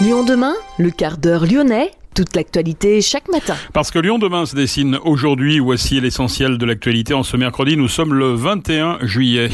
Lyon demain, le quart d'heure lyonnais. Toute l'actualité chaque matin. Parce que Lyon demain se dessine aujourd'hui, voici l'essentiel de l'actualité. En ce mercredi, nous sommes le 21 juillet.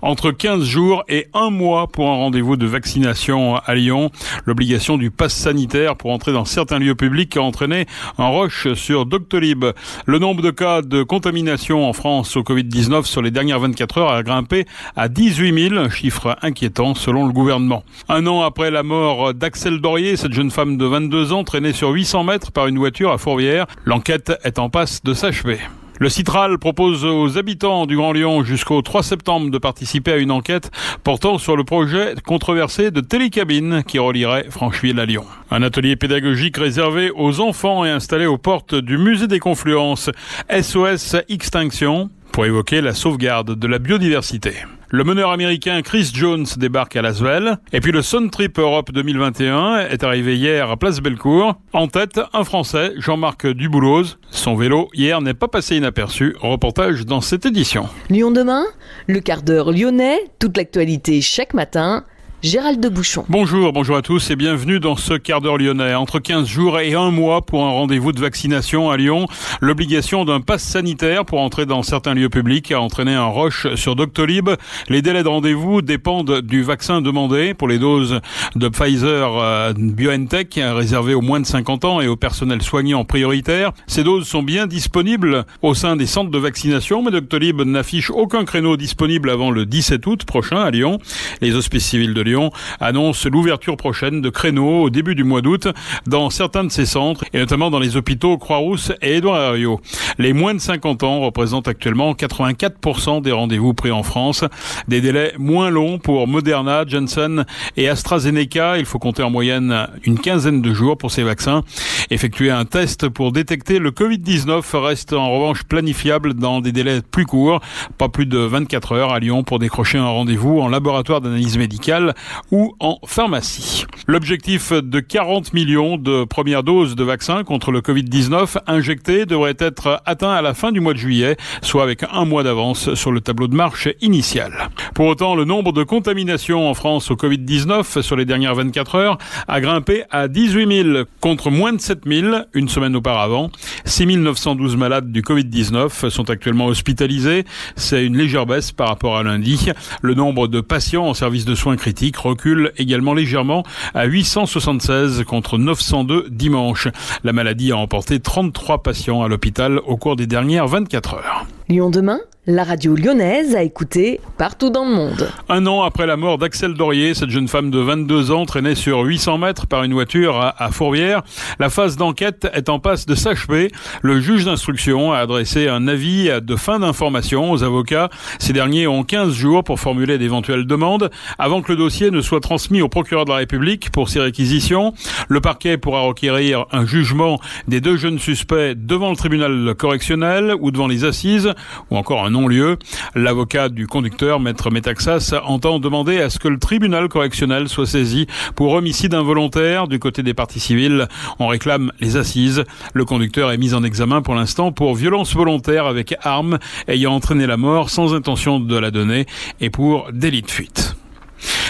Entre 15 jours et 1 mois pour un rendez-vous de vaccination à Lyon, l'obligation du pass sanitaire pour entrer dans certains lieux publics a entraîné un rush sur Doctolib. Le nombre de cas de contamination en France au Covid-19 sur les dernières 24 heures a grimpé à 18 000, chiffre inquiétant selon le gouvernement. 1 an après la mort d'Axel Dorier, cette jeune femme de 22 ans traînée sur 800 mètres par une voiture à Fourvière, l'enquête est en passe de s'achever. Le Citral propose aux habitants du Grand Lyon jusqu'au 3 septembre de participer à une enquête portant sur le projet controversé de télécabine qui relierait Francheville à Lyon. Un atelier pédagogique réservé aux enfants est installé aux portes du musée des Confluences. SOS Extinction pour évoquer la sauvegarde de la biodiversité. Le meneur américain Chris Jones débarque à Lasvel. Et puis le Sun Trip Europe 2021 est arrivé hier à Place Bellecour. En tête, un Français, Jean-Marc Dubouloz. Son vélo, hier, n'est pas passé inaperçu. Reportage dans cette édition. Lyon demain, le quart d'heure lyonnais. Toute l'actualité chaque matin. Gérald de Bouchon. Bonjour à tous et bienvenue dans ce quart d'heure lyonnais. Entre 15 jours et 1 mois pour un rendez-vous de vaccination à Lyon, l'obligation d'un pass sanitaire pour entrer dans certains lieux publics a entraîné un rush sur Doctolib. Les délais de rendez-vous dépendent du vaccin demandé pour les doses de Pfizer BioNTech réservées aux moins de 50 ans et au personnel soignant prioritaire. Ces doses sont bien disponibles au sein des centres de vaccination, mais Doctolib n'affiche aucun créneau disponible avant le 17 août prochain à Lyon. Les hospices civils de Lyon annonce l'ouverture prochaine de créneaux au début du mois d'août dans certains de ces centres et notamment dans les hôpitaux Croix-Rousse et Édouard Herriot. Les moins de 50 ans représentent actuellement 84% des rendez-vous pris en France. Des délais moins longs pour Moderna, Janssen et AstraZeneca. Il faut compter en moyenne une quinzaine de jours pour ces vaccins. Effectuer un test pour détecter le Covid-19 reste en revanche planifiable dans des délais plus courts, pas plus de 24 heures à Lyon pour décrocher un rendez-vous en laboratoire d'analyse médicale ou en pharmacie. L'objectif de 40 millions de premières doses de vaccins contre le Covid-19 injectées devrait être atteint à la fin du mois de juillet, soit avec 1 mois d'avance sur le tableau de marche initial. Pour autant, le nombre de contaminations en France au Covid-19 sur les dernières 24 heures a grimpé à 18 000 contre moins de 7 000 une semaine auparavant. 6 912 malades du Covid-19 sont actuellement hospitalisés. C'est une légère baisse par rapport à lundi. Le nombre de patients en service de soins critiques recule également légèrement à 876 contre 902 dimanche. La maladie a emporté 33 patients à l'hôpital au cours des dernières 24 heures. Lyon demain, la radio lyonnaise a écouté partout dans le monde. 1 an après la mort d'Axel Dorier, cette jeune femme de 22 ans traînée sur 800 mètres par une voiture à Fourvière, la phase d'enquête est en passe de s'achever. Le juge d'instruction a adressé un avis de fin d'information aux avocats. Ces derniers ont 15 jours pour formuler d'éventuelles demandes avant que le dossier ne soit transmis au procureur de la République pour ses réquisitions. Le parquet pourra requérir un jugement des 2 jeunes suspects devant le tribunal correctionnel ou devant les assises ou encore un non-lieu. L'avocat du conducteur, maître Metaxas, entend demander à ce que le tribunal correctionnel soit saisi pour homicide involontaire. Du côté des parties civiles, on réclame les assises. Le conducteur est mis en examen pour l'instant pour violence volontaire avec arme ayant entraîné la mort sans intention de la donner et pour délit de fuite.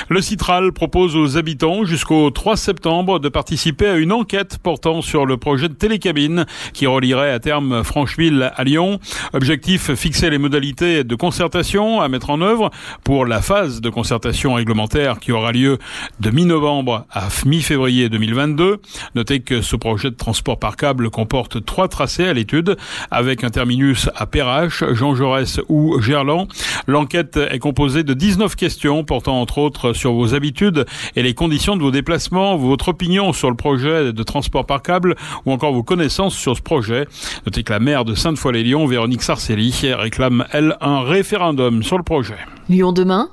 Le Citral propose aux habitants jusqu'au 3 septembre de participer à une enquête portant sur le projet de télécabine qui relierait à terme Francheville à Lyon. Objectif, fixer les modalités de concertation à mettre en œuvre pour la phase de concertation réglementaire qui aura lieu de mi-novembre à mi-février 2022. Notez que ce projet de transport par câble comporte 3 tracés à l'étude avec un terminus à Perrache, Jean Jaurès ou Gerland. L'enquête est composée de 19 questions portant entre autres sur vos habitudes et les conditions de vos déplacements, votre opinion sur le projet de transport par câble ou encore vos connaissances sur ce projet. Notez que la maire de Sainte-Foy-les-Lyons, Véronique Sarcelli, réclame, elle, un référendum sur le projet. Lyon demain,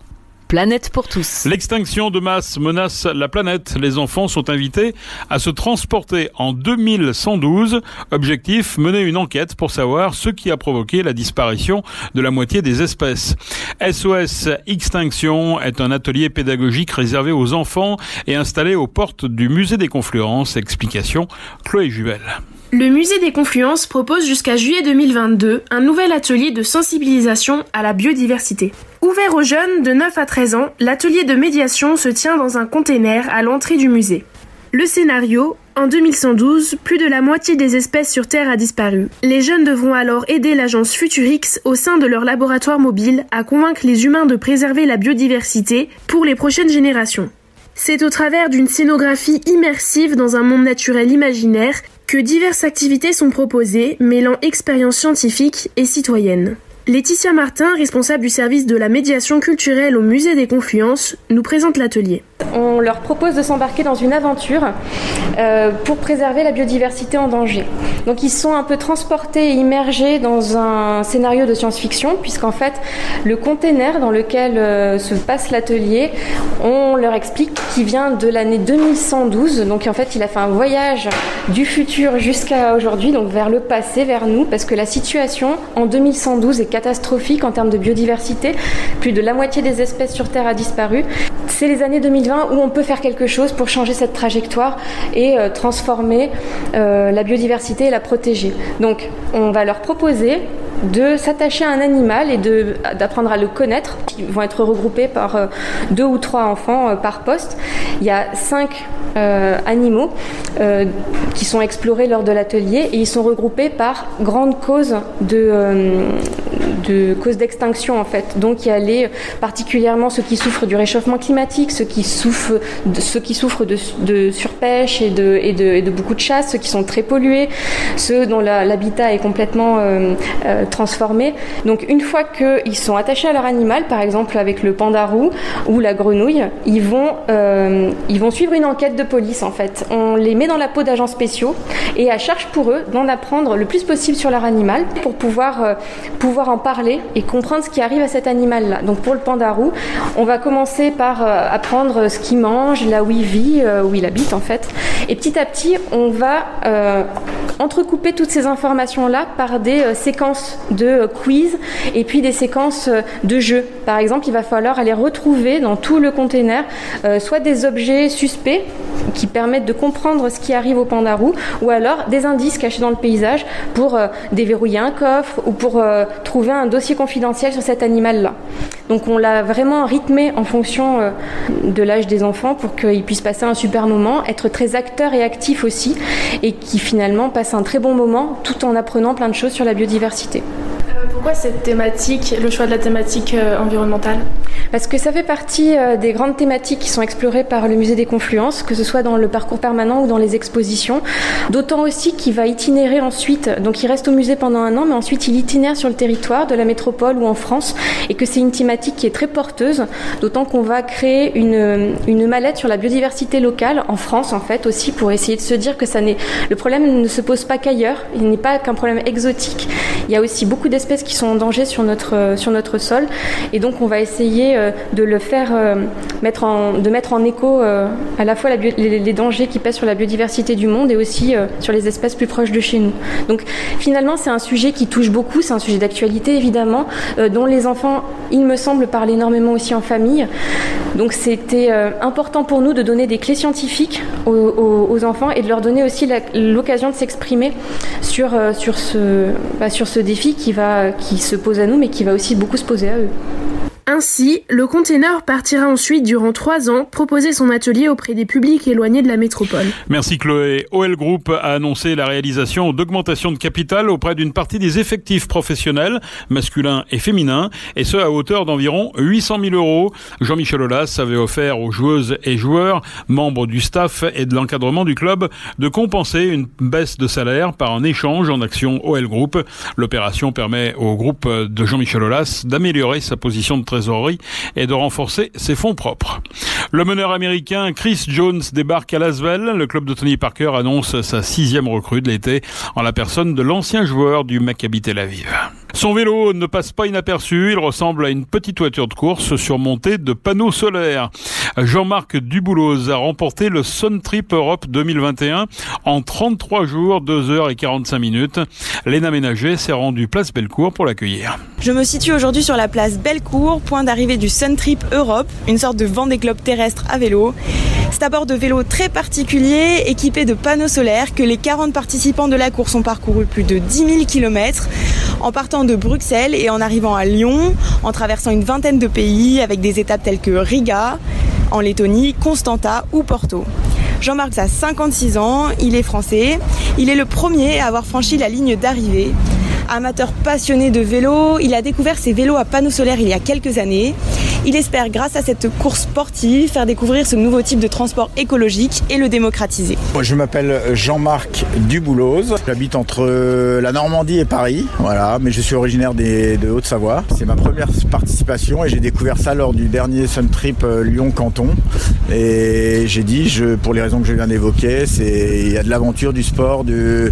Planète pour tous. L'extinction de masse menace la planète. Les enfants sont invités à se transporter en 2112. Objectif, mener une enquête pour savoir ce qui a provoqué la disparition de la moitié des espèces. SOS Extinction est un atelier pédagogique réservé aux enfants et installé aux portes du musée des Confluences. Explication, Chloé Juvel. Le musée des Confluences propose jusqu'à juillet 2022 un nouvel atelier de sensibilisation à la biodiversité. Ouvert aux jeunes de 9 à 13 ans, l'atelier de médiation se tient dans un container à l'entrée du musée. Le scénario, en 2112, plus de la moitié des espèces sur Terre a disparu. Les jeunes devront alors aider l'agence Futurix au sein de leur laboratoire mobile à convaincre les humains de préserver la biodiversité pour les prochaines générations. C'est au travers d'une scénographie immersive dans un monde naturel imaginaire que diverses activités sont proposées, mêlant expériences scientifiques et citoyennes. Laetitia Martin, responsable du service de la médiation culturelle au musée des Confluences, nous présente l'atelier. On leur propose de s'embarquer dans une aventure pour préserver la biodiversité en danger. Donc ils sont un peu transportés et immergés dans un scénario de science-fiction, puisqu'en fait le container dans lequel se passe l'atelier, on leur explique qu'il vient de l'année 2112. Donc en fait il a fait un voyage du futur jusqu'à aujourd'hui, donc vers le passé, vers nous, parce que la situation en 2112 est catastrophique en termes de biodiversité. Plus de la moitié des espèces sur Terre a disparu. C'est les années 2020 où on peut faire quelque chose pour changer cette trajectoire et transformer la biodiversité et la protéger. Donc on va leur proposer de s'attacher à un animal et d'apprendre à le connaître. Ils vont être regroupés par 2 ou 3 enfants par poste. Il y a 5 animaux qui sont explorés lors de l'atelier et ils sont regroupés par grandes causes causes d'extinction en fait. Donc il y a particulièrement ceux qui souffrent du réchauffement climatique, ceux qui souffrent de surpêche et de beaucoup de chasse, ceux qui sont très pollués, ceux dont l'habitat est complètement transformés. Donc une fois qu'ils sont attachés à leur animal, par exemple avec le pandarou ou la grenouille, ils vont suivre une enquête de police en fait. On les met dans la peau d'agents spéciaux et à charge pour eux d'en apprendre le plus possible sur leur animal pour pouvoir en parler et comprendre ce qui arrive à cet animal-là. Donc pour le pandarou, on va commencer par apprendre ce qu'il mange, là où il vit, où il habite en fait. Et petit à petit, on va entrecouper toutes ces informations-là par des séquences de quiz et puis des séquences de jeux. Par exemple, il va falloir aller retrouver dans tout le container soit des objets suspects qui permettent de comprendre ce qui arrive au pandarou ou alors des indices cachés dans le paysage pour déverrouiller un coffre ou pour trouver un dossier confidentiel sur cet animal-là. Donc on l'a vraiment rythmé en fonction de l'âge des enfants pour qu'ils puissent passer un super moment, être très acteurs et actifs aussi et qui finalement passent un très bon moment tout en apprenant plein de choses sur la biodiversité. Pourquoi cette thématique, le choix de la thématique environnementale ? Parce que ça fait partie des grandes thématiques qui sont explorées par le musée des Confluences, que ce soit dans le parcours permanent ou dans les expositions. D'autant aussi qu'il va itinérer ensuite, donc il reste au musée pendant 1 an, mais ensuite il itinéraire sur le territoire de la métropole ou en France, et que c'est une thématique qui est très porteuse, d'autant qu'on va créer une mallette sur la biodiversité locale, en France en fait aussi, pour essayer de se dire que le problème ne se pose pas qu'ailleurs, il n'est pas qu'un problème exotique, il y a aussi beaucoup d'espèces qui sont en danger sur notre sol, et donc on va essayer de le faire mettre en écho à la fois les dangers qui pèsent sur la biodiversité du monde et aussi sur les espèces plus proches de chez nous. Donc finalement c'est un sujet qui touche beaucoup, c'est un sujet d'actualité évidemment, dont les enfants, il me semble, parlent énormément aussi en famille. Donc c'était important pour nous de donner des clés scientifiques aux enfants et de leur donner aussi l'occasion de s'exprimer sur ce défi qui se pose à nous mais qui va aussi beaucoup se poser à eux. Ainsi, le container partira ensuite durant 3 ans proposer son atelier auprès des publics éloignés de la métropole. Merci Chloé. OL Group a annoncé la réalisation d'augmentation de capital auprès d'une partie des effectifs professionnels, masculins et féminins, et ce à hauteur d'environ 800 000 €. Jean-Michel Aulas avait offert aux joueuses et joueurs, membres du staff et de l'encadrement du club, de compenser une baisse de salaire par un échange en actions OL Group. L'opération permet au groupe de Jean-Michel Aulas d'améliorer sa position de trésorerie et de renforcer ses fonds propres. Le meneur américain Chris Jones débarque à Lasvel. Le club de Tony Parker annonce sa 6e recrue de l'été en la personne de l'ancien joueur du Maccabi Tel Aviv. Son vélo ne passe pas inaperçu. Il ressemble à une petite voiture de course surmontée de panneaux solaires. Jean-Marc Dubouloz a remporté le Sun Trip Europe 2021 en 33 jours, 2h45 minutes. Léna Ménager s'est rendue place Bellecour pour l'accueillir. Je me situe aujourd'hui sur la place Bellecour, point d'arrivée du Sun Trip Europe, une sorte de Vendée Globe terrestre à vélo. C'est à bord de vélos très particuliers, équipés de panneaux solaires, que les 40 participants de la course ont parcouru plus de 10 000 km en partant de Bruxelles et en arrivant à Lyon, en traversant une vingtaine de pays avec des étapes telles que Riga, en Lettonie, Constanta ou Porto. Jean-Marc a 56 ans, il est français, il est le premier à avoir franchi la ligne d'arrivée. Amateur passionné de vélo, il a découvert ses vélos à panneaux solaires il y a quelques années. Il espère, grâce à cette course sportive, faire découvrir ce nouveau type de transport écologique et le démocratiser. Moi, je m'appelle Jean-Marc Dubouloz. J'habite entre la Normandie et Paris, voilà, mais je suis originaire de Haute-Savoie. C'est ma première participation et j'ai découvert ça lors du dernier Sun Trip Lyon-Canton. Et j'ai dit, pour les raisons que je viens d'évoquer, il y a de l'aventure, du sport, de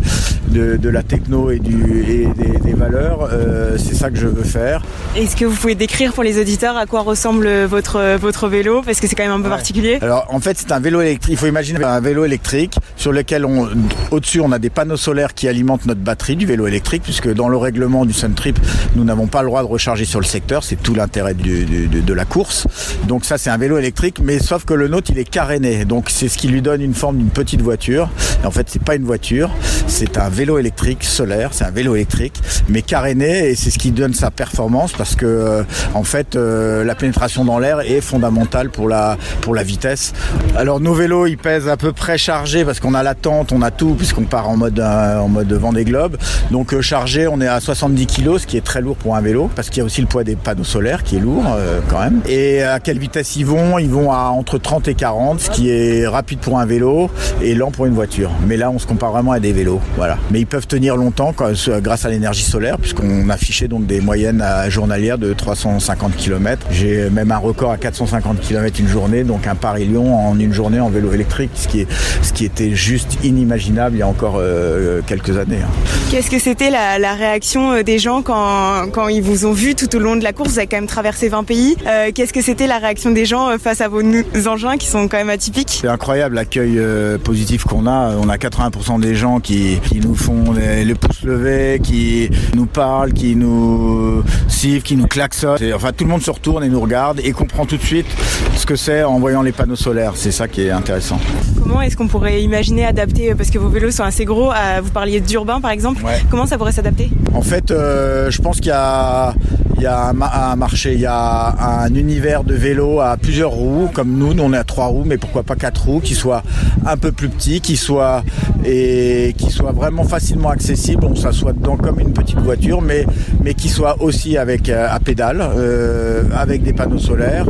la techno et des valeurs. C'est ça que je veux faire. Est-ce que vous pouvez décrire pour les auditeurs à quoi ressemble votre vélo, parce que c'est quand même un peu particulier. Alors en fait c'est un vélo électrique, il faut imaginer un vélo électrique sur lequel au-dessus on a des panneaux solaires qui alimentent notre batterie du vélo électrique, puisque dans le règlement du Sun Trip nous n'avons pas le droit de recharger sur le secteur, c'est tout l'intérêt de la course. Donc ça c'est un vélo électrique, mais sauf que le nôtre il est caréné, donc c'est ce qui lui donne une forme d'une petite voiture. Et en fait c'est pas une voiture, c'est un vélo électrique solaire, c'est un vélo électrique mais caréné, et c'est ce qui donne sa performance, parce que en fait la pénétration dans l'air est fondamentale pour la vitesse. Alors nos vélos ils pèsent à peu près chargés, parce qu'on a la tente, on a tout, puisqu'on part en mode Vendée Globe. Donc chargé on est à 70 kg, ce qui est très lourd pour un vélo, parce qu'il y a aussi le poids des panneaux solaires qui est lourd quand même. Et à quelle vitesse ils vont à entre 30 et 40, ce qui est rapide pour un vélo et lent pour une voiture. Mais là on se compare vraiment à des vélos, voilà. Mais ils peuvent tenir longtemps grâce à l'énergie solaire, puisqu'on affichait donc des moyennes journalières de 350 km. J'ai même un record à 450 km une journée, donc un Paris-Lyon en une journée en vélo électrique, ce qui était juste inimaginable il y a encore quelques années. Qu'est-ce que c'était la réaction des gens quand ils vous ont vu tout au long de la course? Vous avez quand même traversé 20 pays. Qu'est-ce que c'était la réaction des gens face à vos engins qui sont quand même atypiques? C'est incroyable l'accueil positif qu'on a. On a 80% des gens qui nous font le pouce levé, qui nous parlent, qui nous sifflent, qui nous klaxonnent. Enfin, tout le monde se retourne et nous regarde et comprend tout de suite ce que c'est en voyant les panneaux solaires. C'est ça qui est intéressant. Comment est-ce qu'on pourrait imaginer adapter, parce que vos vélos sont assez gros, vous parliez d'urbain par exemple, ouais. Comment ça pourrait s'adapter? En fait, je pense qu'il y a un marché, il y a un univers de vélos à plusieurs roues, comme nous on est à 3 roues, mais pourquoi pas 4 roues, qui soient un peu plus petits, qui soient vraiment facilement accessibles. On s'assoit dedans comme une petite voiture, mais qui soient aussi à pédale, avec des panneaux solaires,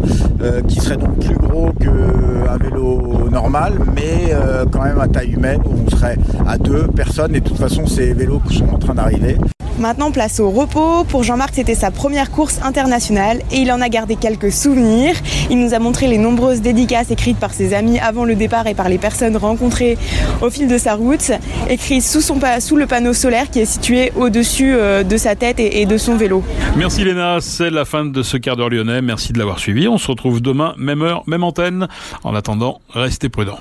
qui seraient donc plus gros qu'un vélo normal, mais quand même à taille humaine, où on serait à 2 personnes, et de toute façon ces vélos sont en train d'arriver. Maintenant, place au repos. Pour Jean-Marc, c'était sa première course internationale et il en a gardé quelques souvenirs. Il nous a montré les nombreuses dédicaces écrites par ses amis avant le départ et par les personnes rencontrées au fil de sa route, écrites sous le panneau solaire qui est situé au-dessus de sa tête et de son vélo. Merci Léna, c'est la fin de ce quart d'heure lyonnais. Merci de l'avoir suivi. On se retrouve demain, même heure, même antenne. En attendant, restez prudents.